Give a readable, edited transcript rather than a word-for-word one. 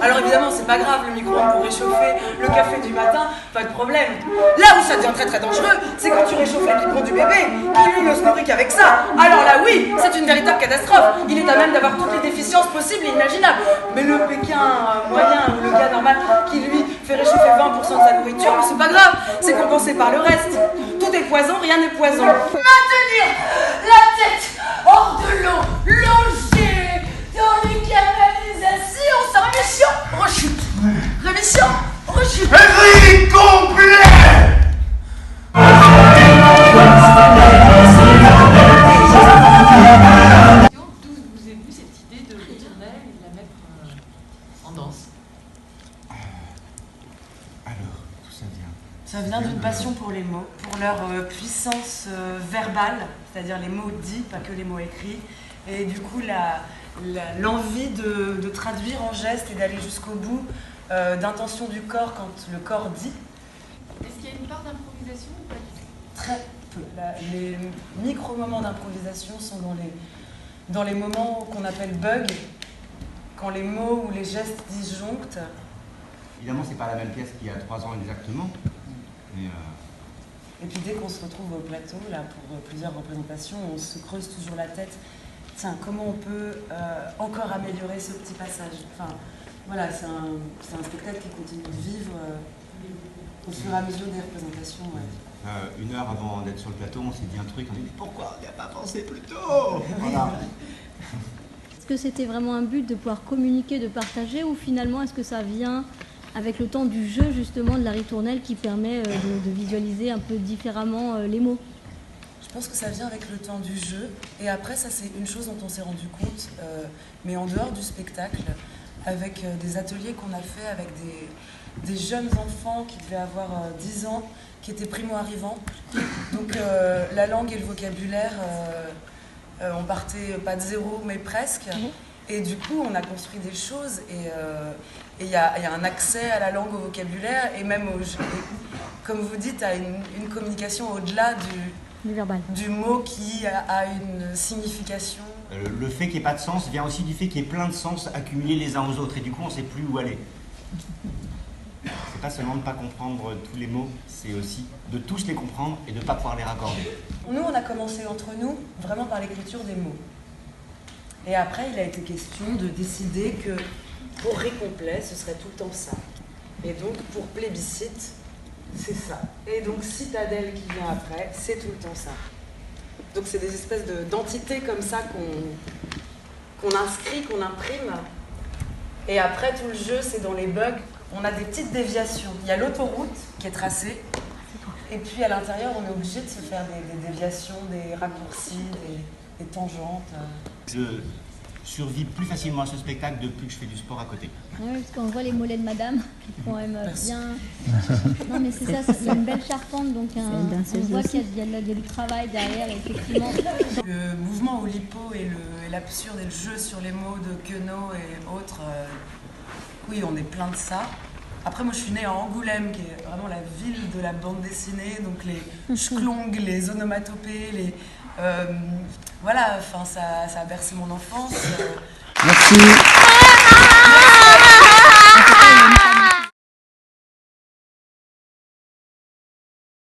Alors évidemment, c'est pas grave, le micro-ondes pour réchauffer le café du matin, pas de problème. Là où ça devient très très dangereux, c'est quand tu réchauffes le biberon du bébé, qui lui ne se nourrit qu'avec ça. Alors là oui, c'est une véritable catastrophe. Il est à même d'avoir toutes les déficiences possibles et imaginables. Mais le Pékin moyen ou le gars normal qui lui fait réchauffer 20% de sa nourriture, c'est pas grave, c'est compensé par le reste. Tout est poison, rien n'est poison. Maintenir la tête hors de l'eau, logée dans les canalisations, sans rémission, rechute. Rémission, rechute. Éveil complet. D'où vous est venue cette idée de ritournelle et de la mettre en danse? Alors, d'où ça vient? Ça vient d'une passion pour les mots, pour leur puissance verbale, c'est-à-dire les mots dits, pas que les mots écrits, et du coup l'envie de traduire en gestes et d'aller jusqu'au bout d'intention du corps quand le corps dit. Est-ce qu'il y a une part d'improvisation ou pas du tout? Très peu. Les micro-moments d'improvisation sont dans les moments qu'on appelle bugs, quand les mots ou les gestes disjonctent. Évidemment, c'est pas la même pièce qu'il y a 3 ans exactement. Mais Et puis dès qu'on se retrouve au plateau, là, pour plusieurs représentations, on se creuse toujours la tête. Tiens, comment on peut encore améliorer ce petit passage? Enfin, voilà, c'est un spectacle qui continue de vivre au fur et à mesure des représentations. Ouais. 1 heure avant d'être sur le plateau, on s'est dit un truc, on a dit pourquoi on n'y a pas pensé plus tôt? Voilà. Est-ce que c'était vraiment un but de pouvoir communiquer, de partager, ou finalement est-ce que ça vient avec le temps du jeu justement de la ritournelle qui permet de visualiser un peu différemment les mots? Je pense que ça vient avec le temps du jeu, et après ça c'est une chose dont on s'est rendu compte, mais en dehors du spectacle, avec des ateliers qu'on a fait avec des jeunes enfants qui devaient avoir 10 ans, qui étaient primo-arrivants. Donc la langue et le vocabulaire, on partait pas de zéro mais presque, et du coup on a construit des choses, et il y a un accès à la langue, au vocabulaire, et même comme vous dites, à une communication au-delà du mot qui a une signification. Le fait qu'il n'y ait pas de sens vient aussi du fait qu'il y ait plein de sens accumulés les uns aux autres, et du coup on ne sait plus où aller. C'est pas seulement de ne pas comprendre tous les mots, c'est aussi de tous les comprendre et de ne pas pouvoir les raccorder. Nous, on a commencé entre nous vraiment par l'écriture des mots. Et après, il a été question de décider que pour Récomplet, ce serait tout le temps ça. Et donc, pour Plébiscite, c'est ça. Et donc, Citadelle qui vient après, c'est tout le temps ça. Donc, c'est des espèces d'entités comme ça qu'on inscrit, qu'on imprime. Et après, tout le jeu, c'est dans les bugs. On a des petites déviations. Il y a l'autoroute qui est tracée. Et puis, à l'intérieur, on est obligé de se faire des déviations, des raccourcis, des tangentes. Je survis plus facilement à ce spectacle depuis que je fais du sport à côté. Oui, parce qu'on voit les mollets de madame qui font même bien... Non mais c'est ça, il y a une belle charpente, donc on voit qu'il y a du travail derrière, effectivement. Le mouvement au lipo et l'absurde et le jeu sur les mots de Queneau et autres, oui, on est plein de ça. Après, moi, je suis née à Angoulême, qui est vraiment la ville de la bande dessinée, donc les schklongs, les onomatopées, voilà, enfin, ça a bercé mon enfance. Merci.